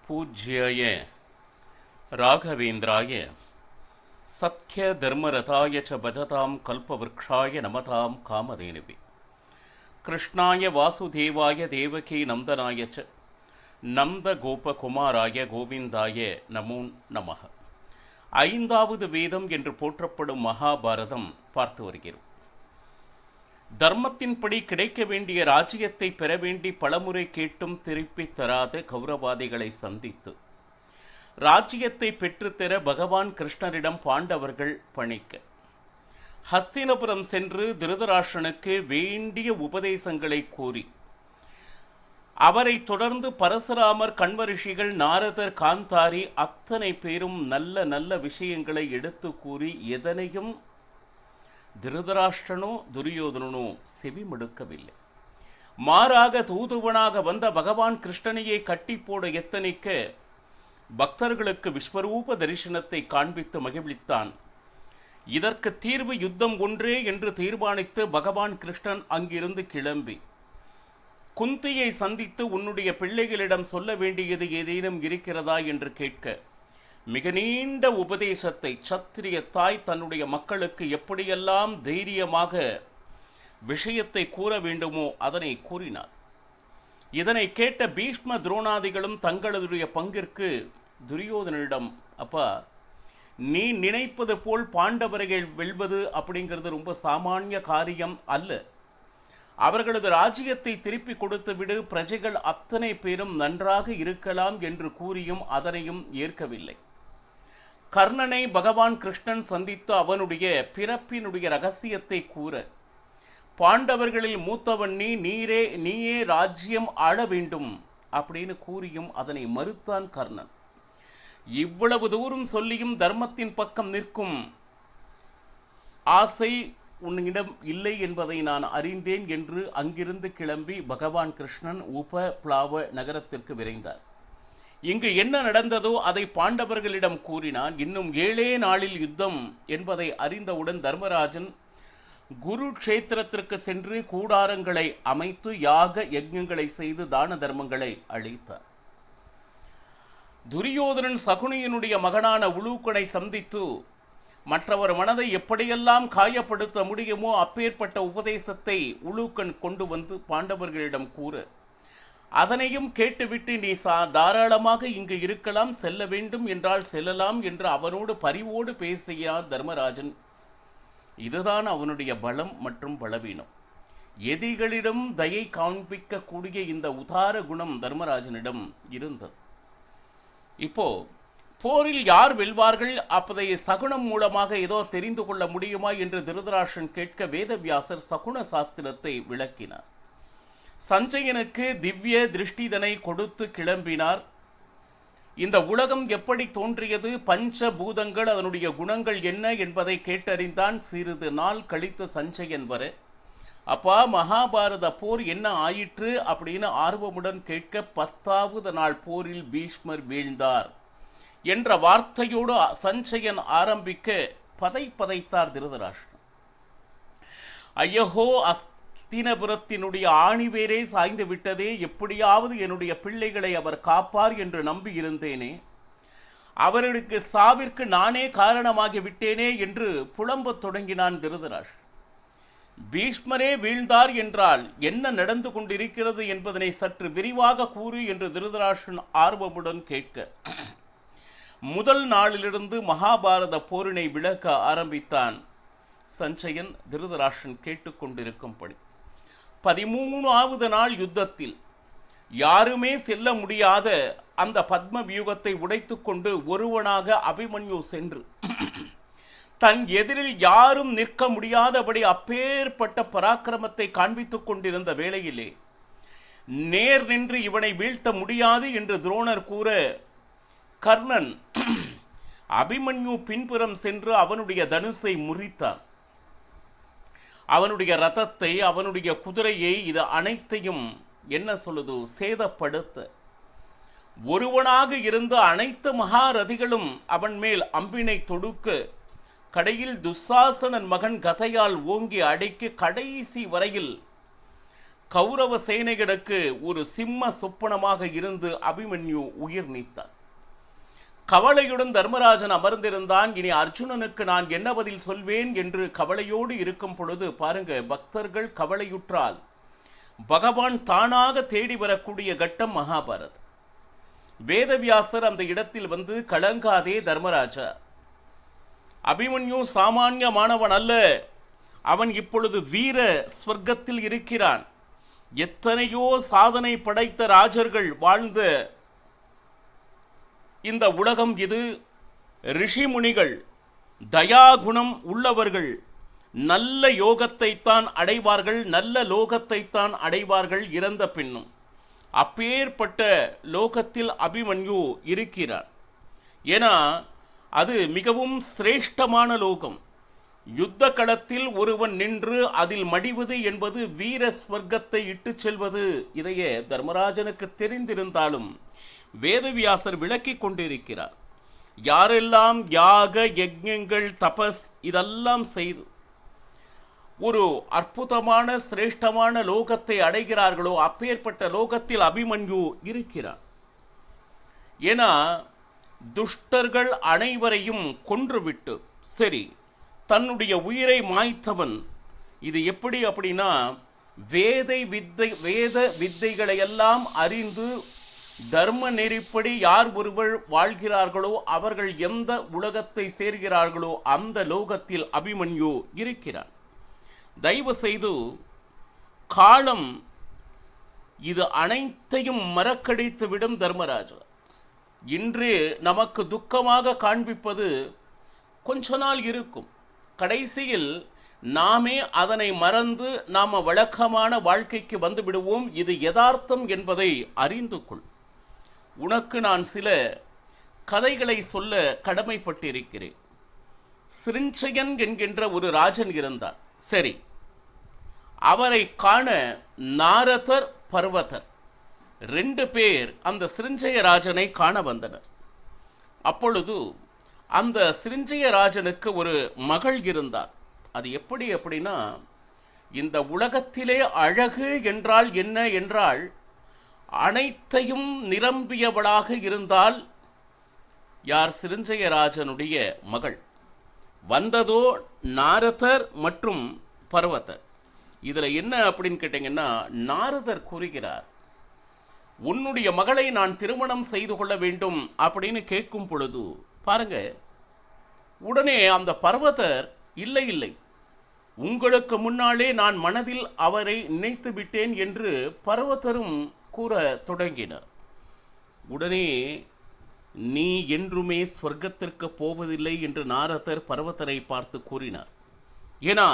पूज्याय राघवेन्द्राय सत्यधर्मरताय च भजतां कल्पवृक्षाय नमतां कामधेनुवे कृष्णाय वासुदेवाय देवकी नंदनाय च நந்தகோபகுமாராய கோவிந்தாய நமோ நமः. ஐந்தாவது வேதம் என்று போற்றப்படும் மகாபாரதம் பார்த்து வருகிறோம். தர்மத்தின்படி கிடைக்க வேண்டிய ராஜ்யத்தை பெற வேண்டி பலமுறை கேட்டும் திருப்பி தராத கௌரவாதிகளை சந்தித்து ராஜ்யத்தை பெற்றுத்தர பகவான் கிருஷ்ணரிடம் பாண்டவர்கள் பணிக்க ஹஸ்தினபுரம் சென்று திருதராஷ்டிரனுக்கு வேண்டிய உபதேசங்களை கூறி அவரை தொடர்ந்து பரசுராமர், கண்வரிஷிகள், நாரதர், காந்தாரி அத்தனை பேரும் நல்ல நல்ல விஷயங்களை எடுத்து கூறி எதனையும் திருதராஷ்டிரனோ துரியோதனனோ செவிமடுக்கவில்லை. மாறாக தூதுவனாக வந்த பகவான் கிருஷ்ணனையே கட்டி போட எத்தனிக்க பக்தர்களுக்கு விஸ்வரூப தரிசனத்தை காண்பித்து மகிழ்வித்தான். இதற்கு தீர்வு யுத்தம் ஒன்றே என்று தீர்மானித்து பகவான் கிருஷ்ணன் அங்கிருந்து கிளம்பி குந்தியை சந்தித்து உன்னுடைய பிள்ளைகளிடம் சொல்ல வேண்டியது ஏதேனும் இருக்கிறதா என்று கேட்க மிக நீண்ட உபதேசத்தை சத்திரிய தாய் தன்னுடைய மக்களுக்கு எப்படியெல்லாம் தைரியமாக விஷயத்தை கூற வேண்டுமோ அதனை கூறினார். இதனை கேட்ட பீஷ்ம துரோணாதிகளும் தங்களதுடைய பங்கிற்கு துரியோதனிடம், அப்பா, நீ நினைப்பது போல் பாண்டவர்கள் வெல்வது அப்படிங்கிறது ரொம்ப சாமானிய காரியம் அல்ல. அவர்களது ராஜ்யத்தை திருப்பி கொடுத்து விடு, பிரஜைகள் அத்தனை பேரும் நன்றாக இருக்கலாம் என்று கூறியும் அதனையும் ஏற்கவில்லை. கர்ணனை பகவான் கிருஷ்ணன் சந்தித்து அவனுடைய பிறப்பினுடைய ரகசியத்தை கூற, பாண்டவர்களில் மூத்தவன் நீயே ராஜ்யம் ஆள வேண்டும் அப்படின்னு கூறியும் அதனை மறுத்தான் கர்ணன். இவ்வளவு தூரம் சொல்லியும் தர்மத்தின் பக்கம் நிற்கும் ஆசை உன்னிடம் இல்லை என்பதை நான் அறிந்தேன் என்று அங்கிருந்து கிளம்பி பகவான் கிருஷ்ணன் உபப்ளாவ நகரத்திற்கு விரைந்தார். இங்கு என்ன நடந்ததோ அதை பாண்டவர்களிடம் கூறினான். இன்னும் 7 நாளில் யுத்தம் என்பதை அறிந்தவுடன் தர்மராஜன் குருக்ஷேத்திரத்திற்கு சென்று கூடாரங்களை அமைத்து யாக யஜ்ஞங்களை செய்து தான தர்மங்களை அளித்தார். துரியோதனன் சகுனியினுடைய மகனான உலூக்கனை சந்தித்து மற்றவர் மனதை எப்படியெல்லாம் காயப்படுத்த முடியுமோ அப்பேற்பட்ட உபதேசத்தை உலூக்கன் கொண்டு வந்து பாண்டவர்களிடம் கூற, அதனையும் கேட்டுவிட்டு நீ தாராளமாக இங்கு இருக்கலாம், செல்ல வேண்டும் என்றால் செல்லலாம் என்று அவனோடு பரிவோடு பேசிய தர்மராஜன். இதுதான் அவனுடைய பலம் மற்றும் பலவீனம். எதிரிகளிடம் தயை காண்பிக்கக்கூடிய இந்த உதார குணம் தர்மராஜனிடம் இருந்தது. இப்போ போரில் யார் வெல்வார்கள், அப்பதை சகுனம் மூலமாக ஏதோ தெரிந்து கொள்ள முடியுமா என்று திருதராஷ்டிரன் கேட்க வேதவியாசர் சகுன சாஸ்திரத்தை விளக்கினார். சஞ்சயனுக்கு திவ்ய திருஷ்டிதனை கொடுத்து கிளம்பினார். இந்த உலகம் எப்படி தோன்றியது, பஞ்ச பூதங்கள், அதனுடைய குணங்கள் என்ன என்பதை கேட்டறிந்தான். சிறிது நாள் கழித்து சஞ்சயன் வர, அப்பா, மகாபாரத போர் என்ன ஆயிற்று அப்படின்னு ஆர்வமுடன் கேட்க, 10வது நாள் போரில் பீஷ்மர் வீழ்ந்தார் என்ற வார்த்தையோடு சஞ்சயன் ஆரம்பிக்க பதைத்தார் திருதராஷ்டிரன். ஐயோ, அஸ்தினபுரத்தினுடைய ஆணிவேரே சாய்ந்து விட்டதே, எப்படியாவது என்னுடைய பிள்ளைகளை அவர் காப்பார் என்று நம்பி இருந்தேனே, அவர்களுக்கு சாவிற்கு நானே காரணமாகி விட்டேனே என்று புலம்பத் தொடங்கினான் திருதராஷ்டிரன். பீஷ்மரே வீழ்ந்தார் என்றால் என்ன நடந்து கொண்டிருக்கிறது என்பதனை சற்று விரிவாக கூறு என்று திருதராஷ்டிரன் ஆர்வமுடன் கேட்க, முதல் நாளிலிருந்து மகாபாரத போரினை விளக்க ஆரம்பித்தான் சஞ்சயன். திருதராஷ்டிரன் கேட்டுக்கொண்டிருக்கும்படி 13வது நாள் யுத்தத்தில் யாருமே செல்ல முடியாத அந்த பத்ம வியூகத்தை உடைத்துக்கொண்டு ஒருவனாக அபிமன்யு சென்று தன் எதிரில் யாரும் நிற்க முடியாதபடி அப்பேற்பட்ட பராக்கிரமத்தை காண்பித்துக் கொண்டிருந்த வேளையிலே நேர் நின்று இவனை வீழ்த்த முடியாது என்று துரோணர் கூற, கர்ணன் அபிமன்யு பின்புறம் சென்று அவனுடைய தனுசை முறித்தான். அவனுடைய ரதத்தை, அவனுடைய குதிரையை, இது அனைத்தையும் என்ன சொல்லுது, சேதப்படுத்த ஒருவனாக இருந்து அனைத்து மகாரதிகளும் அவன் மேல் அம்பினை தொடுக்க, கடையில் துசாசனன் மகன் கதையால் ஓங்கி அடைக்க கடைசி வரையில் கௌரவ சேனைகளுக்கு ஒரு சிம்ம சொப்பனமாக இருந்து அபிமன்யு உயிர் நீத்தார். கவலையுடன் தர்மராஜன் அமர்ந்திருந்தான். இனி அர்ஜுனனுக்கு நான் என்ன பதில் சொல்வேன் என்று கவலையோடு இருக்கும் பொழுது பாருங்க, பக்தர்கள் கவலையுற்றால் பகவான் தானாக தேடி வரக்கூடிய கட்டம் மகாபாரதம். வேதவியாசர் அந்த இடத்தில் வந்து, கலங்காதே தர்மராஜா, அபிமன்யு சாமானியமானவன் அல்ல, அவன் இப்பொழுது வீர ஸ்வர்க்கத்தில் இருக்கிறான். எத்தனையோ சாதனை படைத்த ராஜர்கள் வாழ்ந்த இந்த உலகம் இது. ரிஷிமுனிகள், தயாகுணம் உள்ளவர்கள் நல்ல யோகத்தைத்தான் அடைவார்கள், நல்ல லோகத்தைத்தான் அடைவார்கள் இறந்த பின்னும். அப்பேற்பட்ட லோகத்தில் அபிமன்யு இருக்கிறார். ஏன்னா அது மிகவும் சிரேஷ்டமான லோகம். யுத்த களத்தில் ஒருவன் நின்று அதில் மடிவது என்பது வீர ஸ்வர்க்கத்தை இட்டு செல்வது. இதையே தர்மராஜனுக்கு தெரிந்திருந்தாலும் வேதவியாசர் விளக்கிக் கொண்டிருக்கிறார். யாரெல்லாம் யாக யஜ்ஞங்கள் தபஸ் இதெல்லாம் செய்து ஒரு அற்புதமான சிரேஷ்டமான லோகத்தை அடைகிறார்களோ அப்பேற்பட்ட லோகத்தில் அபிமன்யு இருக்கிறார். ஏன்னா துஷ்டர்கள் அனைவரையும் கொன்றுவிட்டு சரி தன்னுடைய உயிரை மாய்த்தவன். இது எப்படி அப்படின்னா, வேத வித்தைகளை எல்லாம் அறிந்து தர்ம நெறிப்படி யார் ஒருவர் வாழ்கிறார்களோ அவர்கள் எந்த உலகத்தை சேர்கிறார்களோ அந்த லோகத்தில் அபிமன்யு இருக்கிறார். தயவு செய்து காலம் இது அனைத்தையும் மறக்கடித்து விடும் தர்மராஜா. இன்று நமக்கு துக்கமாக காண்பிப்பது கொஞ்ச நாள் இருக்கும். கடைசியில் நாமே அதனை மறந்து நாம வழக்கமான வாழ்க்கைக்கு வந்து விடுவோம். இது யதார்த்தம் என்பதை அறிந்து கொள். உனக்கு நான் சில கதைகளை சொல்ல கடமைப்பட்டிருக்கிறேன். சிருஞ்சயன் என்கின்ற ஒரு ராஜன் இருந்தார். சரி, அவரை காண நாரதர் பர்வதர் 2 பேர் அந்த சிருஞ்சய ராஜனை காண வந்தனர். அப்பொழுது அந்த சிருஞ்சய ராஜனுக்கு ஒரு மகள் இருந்தார். அது எப்படி அப்படின்னா, இந்த உலகத்திலே அழகு என்றால் என்ன என்றால் அனைத்தையும் நிரம்பியவளாக இருந்தால் யார்? சிருஞ்சய ராஜனுடைய மகள். வந்ததோ நாரதர் மற்றும் பர்வதர். இதுல என்ன அப்படின்னு கேட்டீங்கன்னா, நாரதர் கூறுகிறார், உன்னுடைய மகளை நான் திருமணம் செய்து கொள்ள வேண்டும் அப்படின்னு கேட்கும் பொழுது பாருங்க, உடனே அந்த பர்வதர் இல்லை இல்லை, உங்களுக்கு முன்னாலே நான் மனதில் அவரை நினைத்து விட்டேன் என்று பர்வதரும் கூற தொடங்கினார். உடனே நீ என்றுமே ஸ்வர்க்கத்திற்கு போவதில்லை என்று நாரதர் பர்வதரை பார்த்து கூறினார். ஏன்னா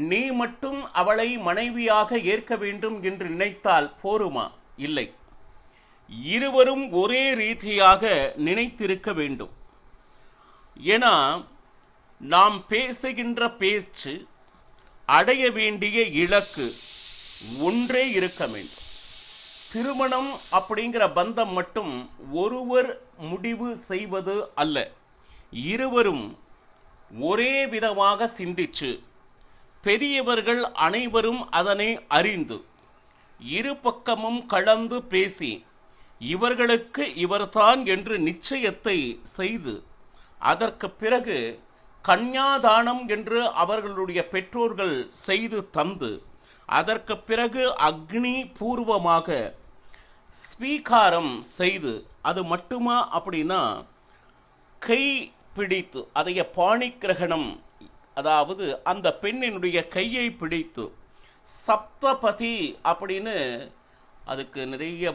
நீ மட்டும் அவளை மனைவியாக ஏற்க வேண்டும் என்று நினைத்தால் போருமா? இல்லை, இருவரும் ஒரே ரீதியாக நினைத்திருக்க வேண்டும். ஏன்னா நாம் பேசுகின்ற பேச்சு, அடைய வேண்டிய இலக்கு ஒன்றே இருக்க வேண்டும். திருமணம் அப்படிங்கிற பந்தம் மட்டும் ஒருவர் முடிவு செய்வது அல்ல. இருவரும் ஒரே விதமாக சிந்திச்சு, பெரியவர்கள் அனைவரும் அதனை அறிந்து இரு பக்கமும் கலந்து பேசி இவர்களுக்கு இவர்தான் என்று நிச்சயத்தை செய்து அதற்கு பிறகு கன்யாதானம் என்று அவர்களுடைய பெற்றோர்கள் செய்து தந்து அதற்கு பிறகு அக்னி பூர்வமாக ஸ்வீகாரம் செய்து, அது மட்டுமா அப்படின்னா கை பிடித்து அதைய பாணிக்கிரகணம், அதாவது அந்த பெண்ணினுடைய கையை பிடித்து சப்தபதி அப்படின்னு அதுக்கு நிறைய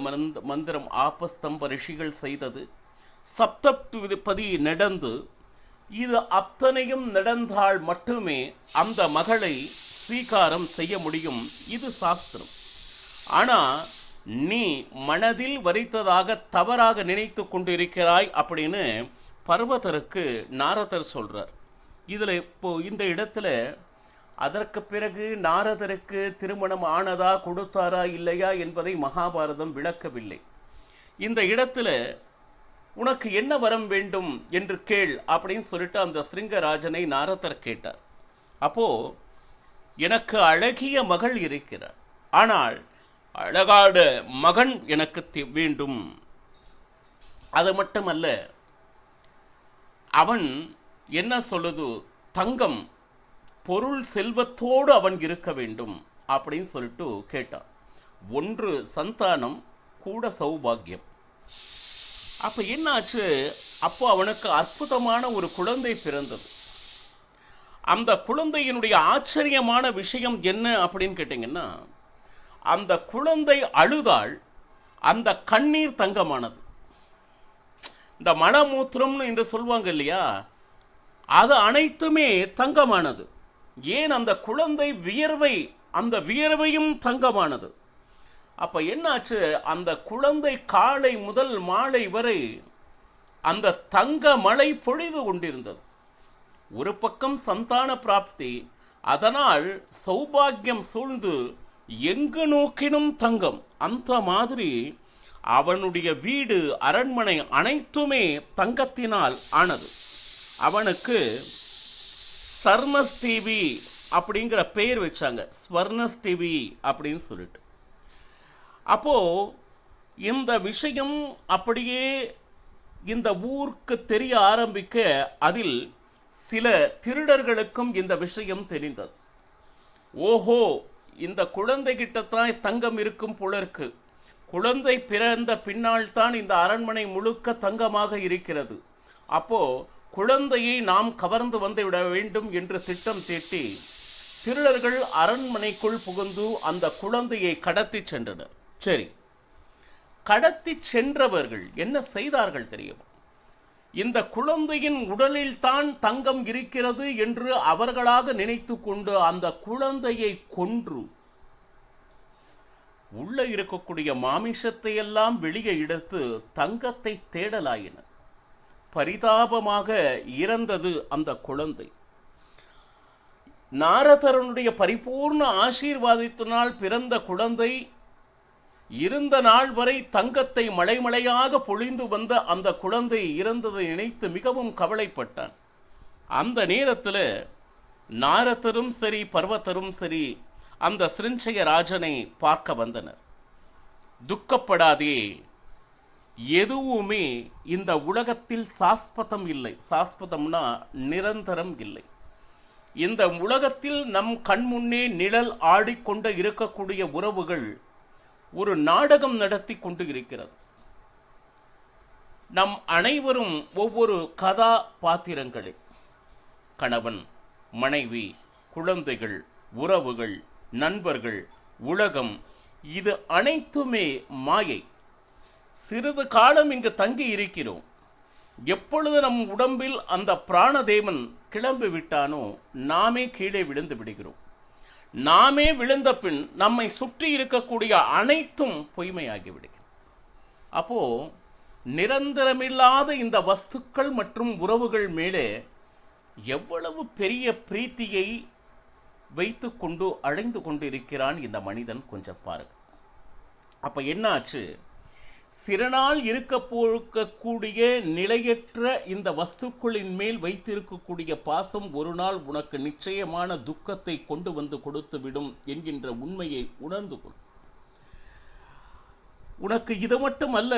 மந்திரம் ஆபஸ்தம்ப ரிஷிகள் செய்தது. சப்தபதி நடந்து இது அத்தனையும் நடந்தால் மட்டுமே அந்த மகளை ஸ்வீகாரம் செய்ய முடியும். இது சாஸ்திரம். ஆனா நீ மனதில் வரித்ததாக தவறாக நினைத்து கொண்டிருக்கிறாய் அப்படின்னு பர்வதருக்கு நாரதர் சொல்றார். இதுல இப்போ இந்த இடத்துல அதற்கு பிறகு நாரதருக்கு திருமணம் ஆனதா, கொடுத்தாரா இல்லையா என்பதை மகாபாரதம் விளக்கவில்லை. இந்த இடத்துல உனக்கு என்ன வரம் வேண்டும் என்று கேள் அப்படின்னு சொல்லிட்டு அந்த சிருங்கராஜனை நாரதர் கேட்டார். அப்போ எனக்கு அழகிய மகள் இருக்கிறார், ஆனால் அழகான மகன் எனக்கு வேண்டும். அது மட்டுமல்ல, அவன் என்ன சொல்லுது, தங்கம் பொருள் செல்வத்தோடு அவன் இருக்க வேண்டும் அப்படின்னு சொல்லிட்டு கேட்டான். ஒன்று சந்தானம் கூட சௌபாகியம். அப்ப என்னாச்சு, அப்போ அவனுக்கு அற்புதமான ஒரு குழந்தை பிறந்தது. அந்த குழந்தையினுடைய ஆச்சரியமான விஷயம் என்ன அப்படின்னு கேட்டீங்கன்னா, அந்த குழந்தை அழுதாள், அந்த கண்ணீர் தங்கமானது. இந்த மலமூத்திரம்னு என்று சொல்வாங்க இல்லையா, அது அனைத்துமே தங்கமானது. ஏன், அந்த குழந்தை வியர்வை, அந்த வியர்வையும் தங்கமானது. அப்ப என்னாச்சு, அந்த குழந்தை காலை முதல் மாலை வரை அந்த தங்க மழை பொழிது கொண்டிருந்தது. ஒரு பக்கம் சந்தான பிராப்தி, அதனால் சௌபாகியம் சூழ்ந்து எங்கு நோக்கினும் தங்கம். அந்த மாதிரி அவனுடைய வீடு, அரண்மனை அனைத்துமே தங்கத்தினால் ஆனது. அவனுக்கு ஸ்வர்ணஸ்டிவி அப்படிங்கிற பெயர் வச்சாங்க, ஸ்வர்ணஸ்டிவி அப்படின்னு சொல்லிட்டு. அப்போ இந்த விஷயம் அப்படியே இந்த ஊருக்கு தெரிய ஆரம்பிக்க, அதில் சில திருடர்களுக்கும் இந்த விஷயம் தெரிந்தது. ஓஹோ, இந்த குழந்தைகிட்டத்தான் தங்கம் இருக்கும் புலருக்கு, குழந்தை பிறந்த பின்னால் தான் இந்த அரண்மனை முழுக்க தங்கமாக இருக்கிறது. அப்போ குழந்தையை நாம் கவர்ந்து வந்து விட வேண்டும் என்று திட்டம் தீட்டி திருடர்கள் அரண்மனைக்குள் புகுந்து அந்த குழந்தையை கடத்தி சென்றனர். சரி, கடத்தி சென்றவர்கள் என்ன செய்தார்கள் தெரியுமா? இந்த குழந்தையின் உடலில் தான் தங்கம் இருக்கிறது என்று அவர்களாக நினைத்து கொண்டு அந்த குழந்தையை கொன்று உள்ள இருக்கக்கூடிய மாமிசத்தை எல்லாம் வெளியே எடுத்து தங்கத்தை தேடலாயினர். பரிதாபமாக இறந்தது அந்த குழந்தை. நாரதருடைய பரிபூர்ண ஆசீர்வாதத்தினால் பிறந்த குழந்தை இருந்த நாள் வரை தங்கத்தை மலைமலையாக பொழிந்து வந்த அந்த குழந்தை இறந்ததை நினைத்து மிகவும் கவலைப்பட்டான். அந்த நேரத்தில் நாரதரும் சரி பர்வதரும் சரி அந்த சிருஞ்சய ராஜனை பார்க்க வந்தனர். துக்கப்படாதே, எதுவுமே இந்த உலகத்தில் சாஸ்வதம் இல்லை. சாஸ்வதம்னா நிரந்தரம் இல்லை. இந்த உலகத்தில் நம் கண்முன்னே நிழல் ஆடிக்கொண்டு இருக்கக்கூடிய உறவுகள் ஒரு நாடகம் நடத்தி கொண்டு இருக்கிறது. நம் அனைவரும் ஒவ்வொரு கதாபாத்திரங்களே, கணவன், மனைவி, குழந்தைகள், உறவுகள், நண்பர்கள், உலகம், இது அனைத்துமே மாயை. சிறிது காலம் இங்கு தங்கி இருக்கிறோம். எப்பொழுது நம் உடம்பில் அந்த பிராணதேவன் கிளம்பி விட்டானோ நாமே கீழே விழுந்து விடுகிறோம். நாமே விழுந்த பின் நம்மை சுற்றி இருக்கக்கூடிய அனைத்தும் பொய்மையாகிவிடுகிறது. அப்போ நிரந்தரமில்லாத இந்த வஸ்துக்கள் மற்றும் உறவுகள் மேலே எவ்வளவு பெரிய பிரீத்தியை வைத்து கொண்டு அழைந்து கொண்டு இருக்கிறான் இந்த மனிதன், கொஞ்சம் பாருங்க. அப்ப என்னாச்சு, சிறநாள் இருக்க போகக்கூடிய நிலையற்ற இந்த வஸ்துக்களின் மேல் வைத்திருக்கக்கூடிய பாசம் ஒரு நாள் உனக்கு நிச்சயமான துக்கத்தை கொண்டு வந்து கொடுத்து விடும் என்கின்ற உண்மையை உணர்ந்து கொள். உனக்கு இது மட்டுமல்ல,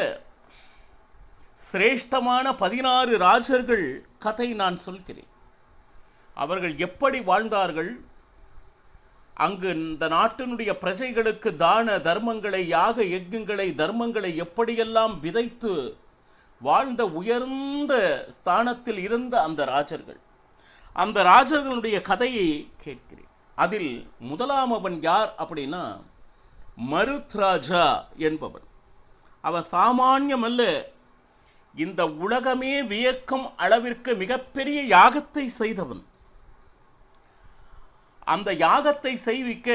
சிரேஷ்டமான 16 ராஜர்கள் கதை நான் சொல்கிறேன். அவர்கள் எப்படி வாழ்ந்தார்கள், அங்கு இந்த நாட்டினுடைய பிரஜைகளுக்கு தான தர்மங்களை, யாக யஜ்ஞங்களை, தர்மங்களை எப்படியெல்லாம் விதைத்து வாழ்ந்த உயர்ந்த ஸ்தானத்தில் இருந்த அந்த ராஜர்கள், அந்த ராஜர்களுடைய கதையை கேட்கிறேன். அதில் முதலாமவன் யார் அப்படின்னா மருத் ராஜா என்பவன். அவன் சாமானியம் அல்ல, இந்த உலகமே வியக்கும் அளவிற்கு மிகப்பெரிய யாகத்தை செய்தவன். அந்த யாகத்தை செய்விக்க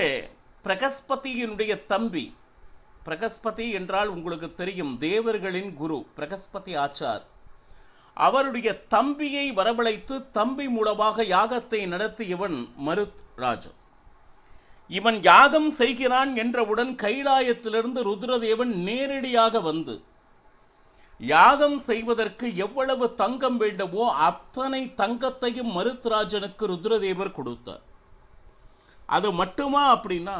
பிரகஸ்பதியினுடைய தம்பி, பிரகஸ்பதி என்றால் உங்களுக்கு தெரியும், தேவர்களின் குரு பிரகஸ்பதி ஆச்சார், அவருடைய தம்பியை வரவழைத்து தம்பி மூலமாக யாகத்தை நடத்தியவன் மருத் ராஜா. இவன் யாகம் செய்கிறான் என்றவுடன் கைலாயத்திலிருந்து ருத்ரதேவன் நேரடியாக வந்து யாகம் செய்வதற்கு எவ்வளவு தங்கம் வேண்டுமோ அத்தனை தங்கத்தையும் மருத்ராஜனுக்கு ருத்ரதேவர் கொடுத்தார். அது மட்டுமா அப்படின்னா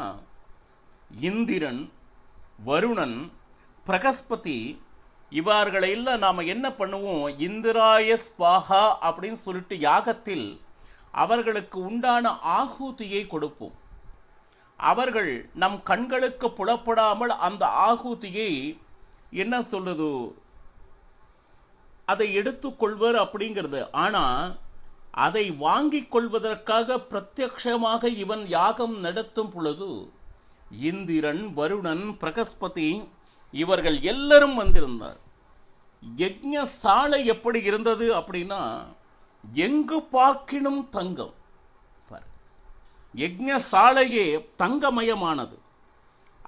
இந்திரன், வருணன், பிரகஸ்பதி இவர்களையெல்லாம் நாம் என்ன பண்ணுவோம், இந்திராய ஸ்வாஹா அப்படின்னு சொல்லிட்டு யாகத்தில் அவர்களுக்கு உண்டான ஆகூதியை கொடுப்போம். அவர்கள் நம் கண்களுக்கு புலப்படாமல் அந்த ஆகூதியை என்ன சொல்றது, அதை எடுத்துக்கொள்வர் அப்படிங்கிறது. ஆனால் அதை வாங்கிக் கொள்வதற்காக பிரத்யக்ஷமாக இவன் யாகம் நடத்தும் பொழுது இந்திரன், வருணன், பிரகஸ்பதி இவர்கள் எல்லாரும் வந்திருந்தார். யஜ்ஞசாலை எப்படி இருந்தது அப்படின்னா எங்கு பார்க்கினும் தங்கம். யஜ்ஞசாலையே தங்கமயமானது.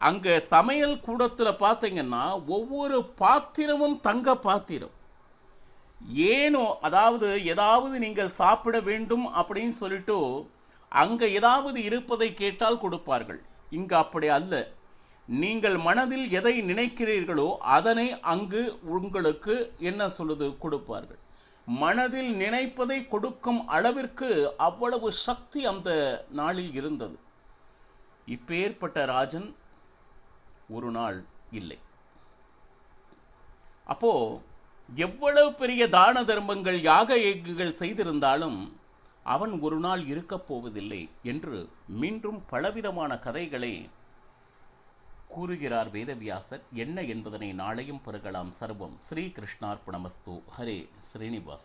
அங்க சமையல் கூடத்தில் பார்த்தீங்கன்னா ஒவ்வொரு பாத்திரமும் தங்க பாத்திரம். ஏனோ அதாவது ஏதாவது நீங்கள் சாப்பிட வேண்டும் அப்படின்னு சொல்லிட்டு அங்க ஏதாவது இருப்பதை கேட்டால் கொடுப்பார்கள். இங்கு அப்படி அல்ல. நீங்கள் மனதில் எதை நினைக்கிறீர்களோ அதனை அங்கு உங்களுக்கு என்ன சொல்லுது கொடுப்பார்கள். மனதில் நினைப்பதை கொடுக்கும் அளவிற்கு அவ்வளவு சக்தி அந்த நாளில் இருந்தது. இப்பேற்பட்ட ராஜன் ஒரு நாள் இல்லை. அப்போ எவ்வளவு பெரிய தான தர்மங்கள், யாக யஜ்ஞங்கள் செய்திருந்தாலும் அவன் ஒரு நாள் இருக்கப் போவதில்லை என்று மீண்டும் பலவிதமான கதைகளை கூறுகிறார் வேதவியாசர். என்ன என்பதனை நாளையும் பெறுகலாம். சர்வம் ஸ்ரீ கிருஷ்ணார்ப்பணமஸ்து. ஹரே ஸ்ரீனிவாச.